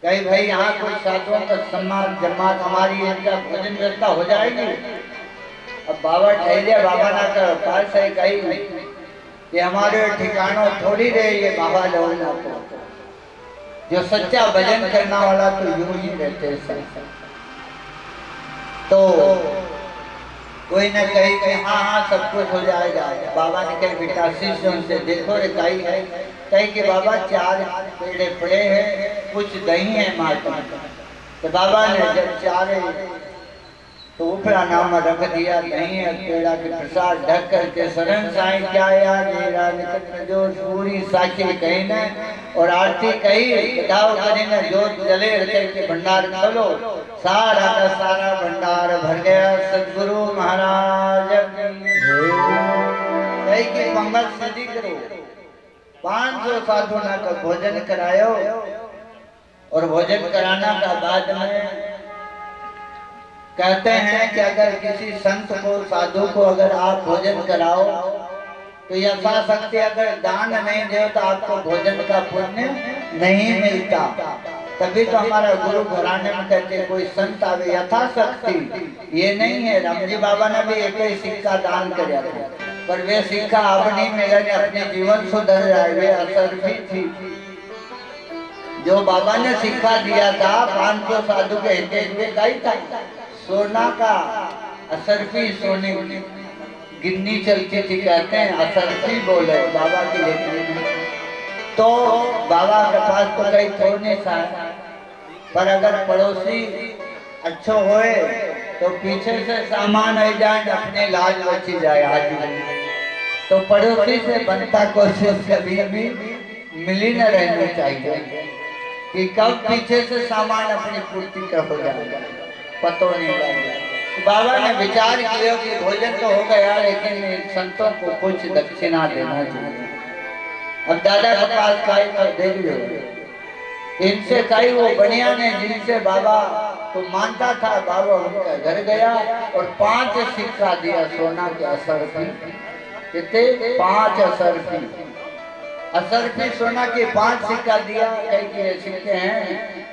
कहीं भाई यहाँ कोई साधुओं का सम्मान जमात हमारी इनका भोजन व्यवस्था हो जाएगी। अब बाबा ठहरे बाबा ना कर पास है कहीं कि हमारे ठिकानों थोड़ी रहे ये बाबा लोग को जो सच्चा भजन करना वाला तो यूं ही रहते हैं। तो कोई न कही कि हाँ हाँ सब कुछ हो जाएगा। बाबा ने कही बेटा शिष्य उनसे देखो रे कही है कही कि बाबा 4 पेड़े पड़े हैं कुछ दही है माता। तो बाबा ने जब 4 तो ऊपरा नाम रख दिया दही है पेड़ा के प्रसाद ढक करके शरण साईं क्या यार मेरा निकट जो पूरी साखी कही न और आरती कही बताओ करी न जो जले हृदय के भंडार खोलो सारा का सारा भंडार भर गया सदगुरु महाराज कही की मंगल सिद्धि करो 500 साधु ना का भोजन करायो और भोजन कराना का बाद में कहते हैं कि अगर किसी संत को साधु को अगर आप भोजन कराओ तो यथाशक्ति अगर दान नहीं दे तो आपको भोजन का पुण्य नहीं मिलता। तभी तो हमारा गुरु घराने में कहते कोई संत आवे यथाशक्ति ये नहीं है। रामजी बाबा ने भी एक ही सिक्का दान किया था पर वे सिक्का अपनी मिलन अपने जीवन सुधर जाए वे असर भी थी। जो बाबा ने सिक्का दिया था 500 साधु के हित में का ही था सोना का असरफी सोने गिन्नी चलती थी कहते हैं असरफी बोले बाबा की लेखनी में। तो बाबा के पास तो कहीं थोड़ने सा पर अगर पड़ोसी अच्छो होए तो पीछे से सामान आ जाए अपने लाज बची जाए आज तो पड़ोसी से बनता कोशिश कभी भी मिली न रहनी चाहिए कि कब पीछे से सामान अपनी पूर्ति का हो जाएगा पतो नहीं लगा। तो बाबा ने विचार किया कि भोजन तो हो गया लेकिन संतों को कुछ दक्षिणा देना चाहिए। अब दादा के पास खाई कर दे दियो इनसे कई वो बढ़िया ने जिनसे बाबा तो मानता था बाबा उनका घर गया और 5 सिक्का दिया सोना के असर की कितने 5 असर की सोना के 5 सिक्का दिया कई के सिक्के हैं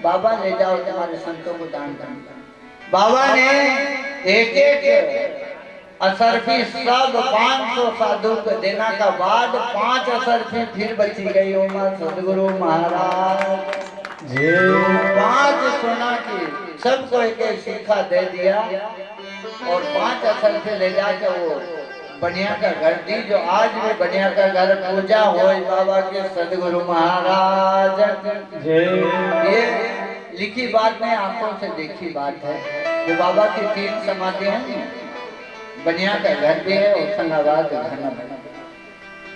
बाबा ले जाओ तुम्हारे संतों को दान करना। बाबा ने एक असरफी सब 500 साधु को देना का बाद 5 असरफी फिर बची गई उमर सदगुरु महाराज जी 5 सोना की सबको एक सिक्का दे दिया और 5 असरफी ले जाके वो बनिया का घर दी जो आज भी बनिया का घर पूजा हो बाबा के सदगुरु महाराज जी। ये लिखी बात नहीं आंखों से देखी बात है। जो बाबा की 3 समाधि है बनिया का घर भी है और संगाबाद का घर बना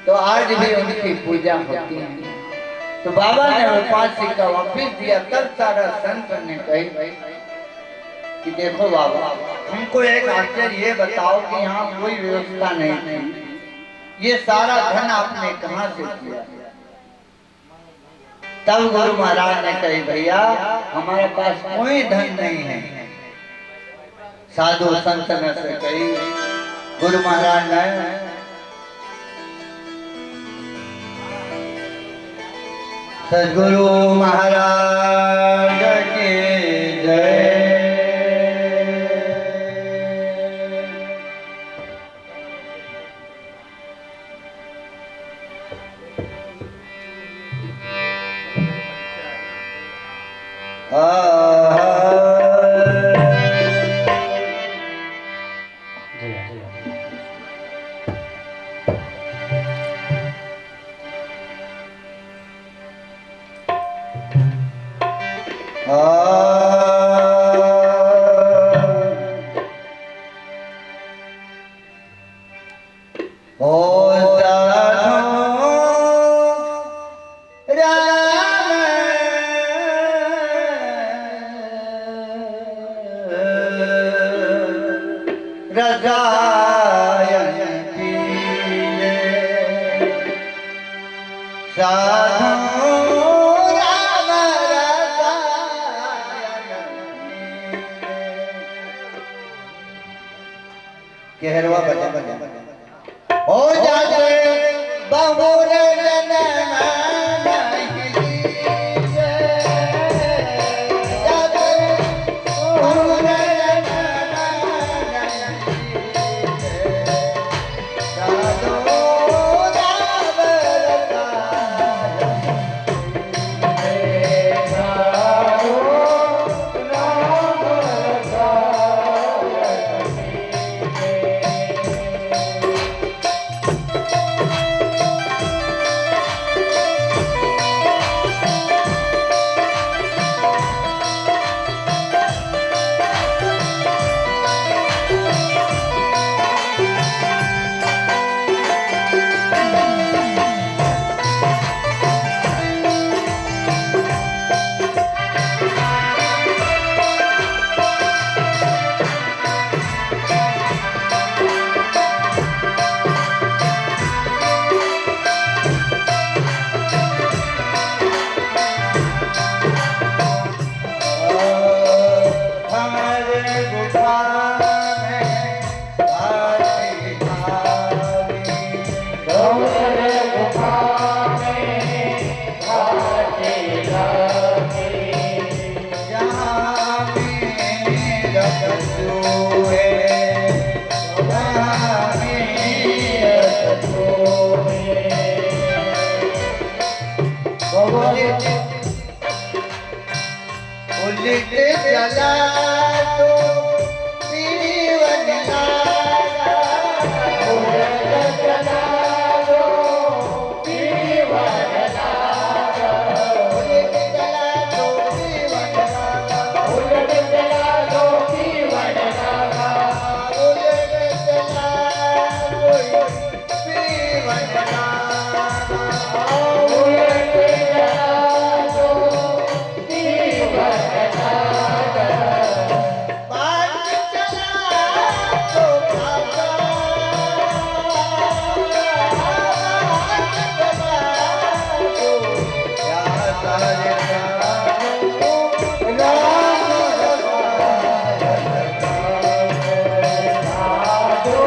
तो आज भी उनकी पूजा होती है। तो बाबा ने वो 5 सिक्का वापिस दिया तब सारा संत ने कही कि देखो बाबा हमको एक आश्चर्य ये बताओ कि यहाँ कोई व्यवस्था नहीं थी ये सारा धन आपने कहाँ से किया। तब गुरु महाराज ने कही भैया हमारे पास कोई धन नहीं है। साधु संत ने से कही गुरु महाराज ने सदगुरु महाराज की जय। केहरवा बजा बजा हो जाए बहुरे उलट चला तो जीवन लागा, उलट चला तो जीवन लागा, उलट चला तो जीवन लागा, उलट चला तो जीवन लागा, उलट चला तो जीवन लागा, उलट चला तो जीवन लागा, बात चला तो भागा, बात चला तो क्या करेगा राम साधो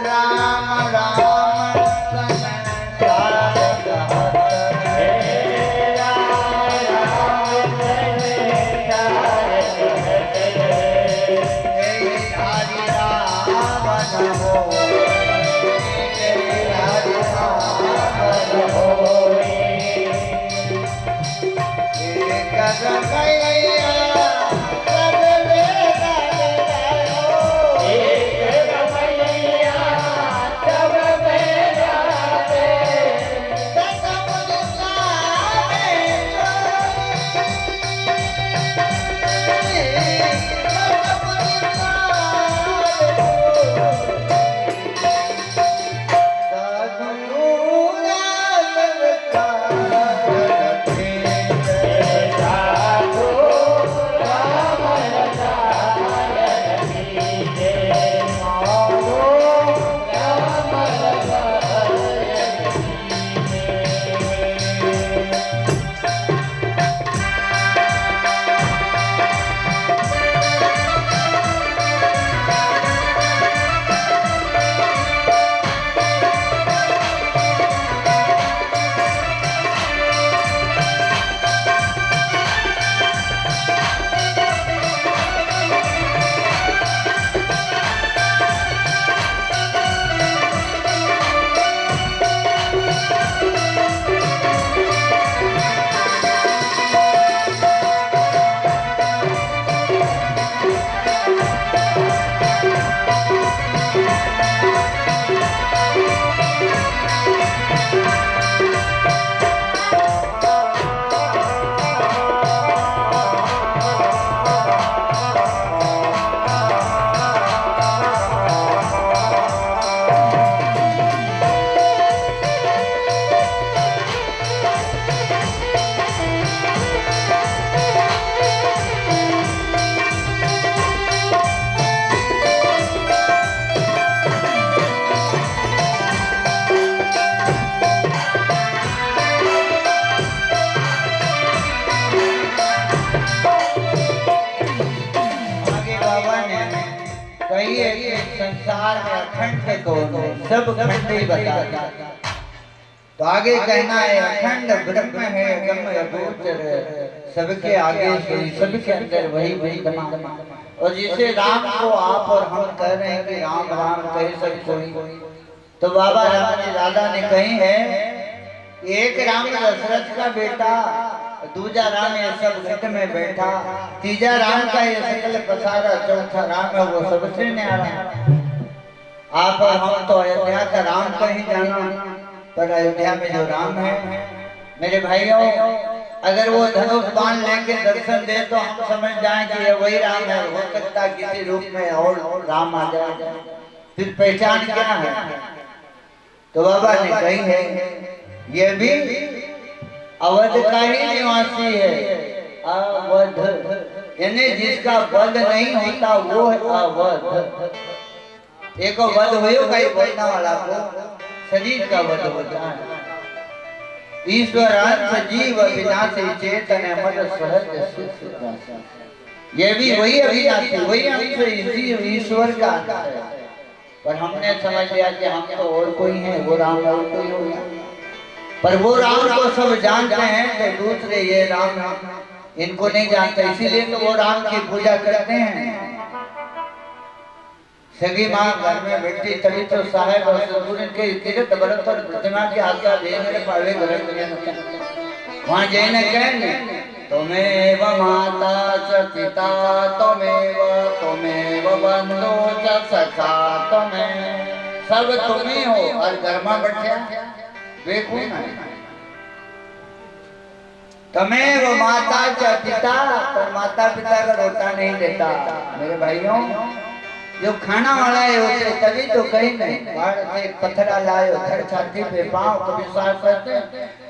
राम कहिए कि संसार में अखंड कौन है, सब खंड ही बताता। तो आगे कहना है अखंड ब्रह्म है, गम अगोचर, सबके आगे से सबके अंदर वही विद्यमान। और जिसे राम को आप और हम कह रहे हैं कि राम राम कह सब कोई, तो बाबा राम जी राधा ने कही है, एक राम दशरथ का बेटा, दूजा राम ये सब घट में बैठा, तीजा राम का ये सकल पसारा, चौथा राम है वो सबसे न्यारा। आप और हम तो अयोध्या का राम का ही जाना, पर अयोध्या में जो राम है मेरे भाइयों, अगर वो धनुष बाण लेके दर्शन दे तो हम समझ जाएं कि ये वही राम है। हो सकता किसी रूप में और राम आ जाए, फिर पहचान क्या है? तो बाबा ने कही है ये भी अवध का ही निवासी है। अवध यानी जिसका वध नहीं होता वो है अवध। एक वध हो का बोलने वाला को शरीर का वध होता है। ईश्वर सजीव अविनाशी चेतन मद सहज। ये भी वही अविनाशी, वही अंश इसी ईश्वर का है। पर हमने समझ लिया कि हम तो और कोई हैं, वो राम और कोई हो गया। पर वो राम को सब जानते हैं, तो दूसरे ये राम इनको नहीं जानते, इसीलिए तो वो राम की पूजा करते हैं। सगी माँ घर में बैठी तभी तो साहेब और ससुर के तीर्थ व्रत और प्रतिमा की आज्ञा देने पावे वहां जैन कहेंगे त्वमेव माता च पिता त्वमेव बंधु च सखा त्वमेव, सब तुम्हें हो। और घर में बैठे देखो ना, त्वमेव माता च पिता, पर माता पिता का रोटा नहीं देता। मेरे भाइयों, जो खाना वाला है उसे तभी तो कहीं नहीं बाहर से पत्थरा लाए धर छाती पे पाँव कभी साफ करते,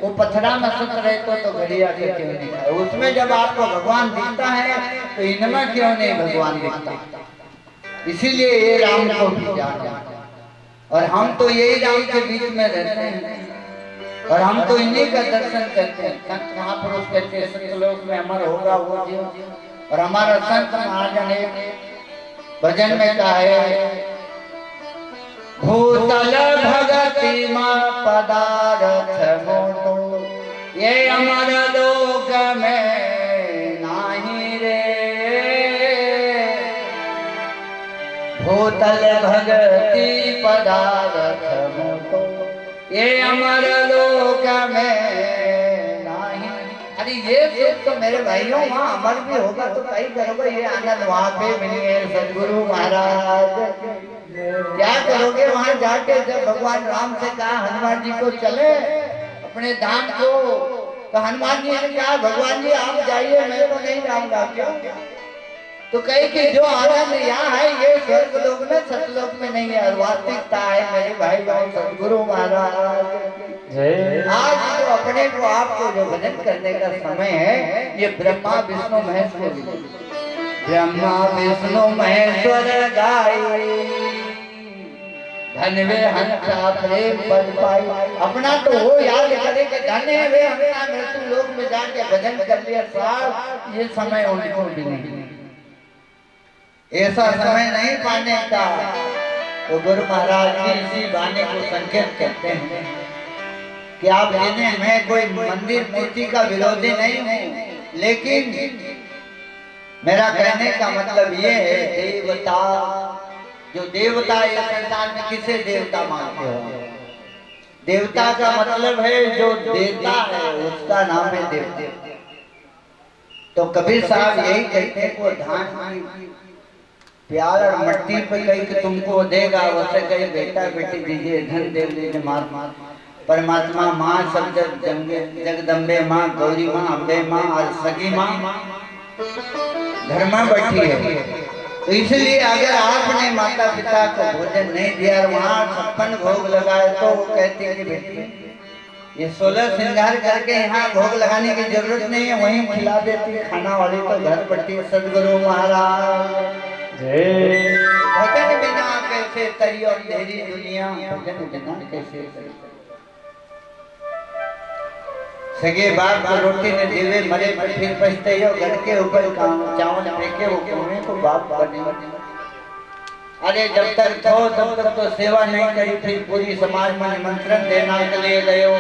वो पत्थरा में सुत रहे तो घड़िया के क्यों नहीं खाए? उसमें जब आपको भगवान दिखता है तो इनमें क्यों नहीं भगवान दिखता? इसीलिए ये राम को भी जाना, और हम तो यही राम के बीच में रहते हैं और हम तो इन्हीं का दर्शन करते हैं। संत महापुरुष कहते हैं सतलोक में अमर होगा वो जीव, और हमारा संत महाजन भजन में कहा है भूतल भगति मां पदारथ मोटो, ये अमर लोक में नाही रे। भूतल भगति पदारथ मोटो, ये अमर लोक में नाही। अरे ये सुख तो मेरे भाइयों वहाँ अमर भी होगा तो कहीं करोगे, ये आनंद वहाँ पे मिलेंगे सदगुरु महाराज। क्या करोगे वहाँ जाके जब भगवान राम से कहा हनुमान जी को चले अपने धाम को, तो हनुमान जी ने कहा भगवान जी आप जाइए मैं तो नहीं जाऊंगा। क्यों? तो कहे कि जो आनंद यहाँ है ये स्वर्ग लोक में सतलोक में नहीं है, वास्तविकता है मेरे भाई भाई सदगुरु महाराज। आज तो अपने को आपको जो भजन करने का समय है ये ब्रह्मा विष्णु महेश को ब्रह्मा विष्णु महेश्वर गाई धन्य हंसा प्रेम पद पाई। अपना तो वो याद करे कि धन्य वे हंसा मृत्यु लोक में जाके भजन कर लिया साहब, ये समय उनको भी नहीं, ऐसा समय नहीं पाने का। तो गुरु महाराज जी इसी बाने को संकेत करते हैं कि आप जिन्हें मैं कोई मंदिर मूर्ति का विरोधी नहीं हूँ, लेकिन मेरा कहने का मतलब ये है देवता, जो देवता ये संसार में किसे देवता मानते हो? देवता का मतलब है जो देता है उसका नाम है देवता। तो कबीर साहब यही कहते हैं को धान प्यार और मट्टी पे कहीं कि तुमको देगा, वैसे कहीं बेटा बेटी दीजिए धन दे दीजिए मार मार। परमात्मा माँ सब जगदम्बे माँ गौरी माँ अम्बे माँ और सगी माँ घर में बैठी है। तो इसलिए अगर आपने माता पिता को भोजन नहीं दिया और वहाँ 56 भोग लगाए तो वो कहती है कि बेटी ये 16 श्रृंगार करके यहाँ भोग लगाने की जरूरत नहीं है, वहीं खिला देती है खाना वाली तो घर पड़ती है। सदगुरु महाराज भजन बिना कैसे तरी और अंधेरी दुनिया, भजन बिना कैसे सगे बाप को रोटी ने देवे मरे पर फिर पछते हो, घर के ऊपर चावल फेंके वो कुएं को बाप बने। अरे जब तक थो तब तक तो सेवा नहीं करी, फिर पूरी समाज में निमंत्रण देना के लिए गए हो।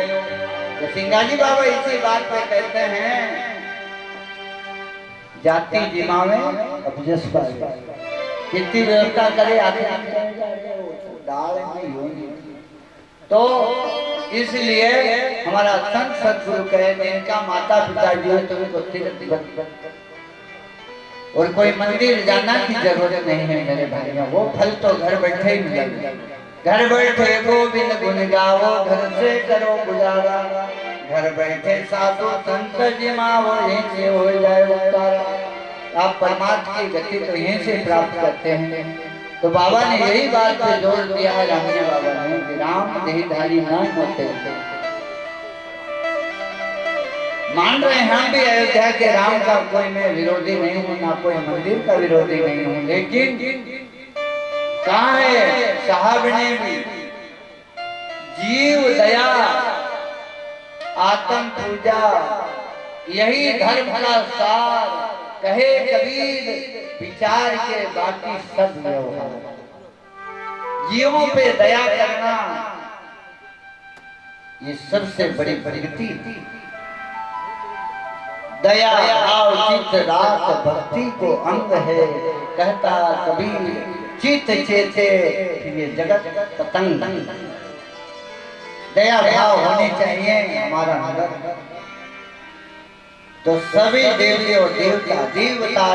तो सिंगाजी बाबा इसी बात पे कहते हैं जाति जिमावे अपजस पाए, कितनी व्यवस्था करे आगे दाल नहीं होगी। तो इसलिए हमारा संत सदगुरु कहे जिनका माता पिता जो है तुम्हें तो और कोई मंदिर जाना की जरूरत नहीं है मेरे भाइयों, वो फल तो घर बैठे ही मिलेगा। घर बैठे गोविंद गुण गाओ, घर से करो गुजारा, घर बैठे साधु संत जिमाओ, यहीं से हो जाए उतारा। आप परमात्मा की गति तो यहीं से प्राप्त करते हैं। तो बाबा ने यही बात पे जोर दिया है रामदेव बाबा ने कि राम देहधारी ना होते। मान रहे हैं हम भी अयोध्या के राम का कोई मैं विरोधी नहीं हूँ, ना कोई मंदिर का विरोधी नहीं हूँ, लेकिन कहाँ है साहब ने भी जीव दया आत्म पूजा यही धर्म का सार, कहे कबीर विचार के बाकी सब व्यवहार। जीवों पे दया करना ये सबसे बड़ी प्रगति। दया भाव चित्त रात भक्ति को अंग है, कहता कबीर चित्त चेते ये जगत पतंग। दया भाव होनी चाहिए हमारा अंदर। तो सभी देवी और देवता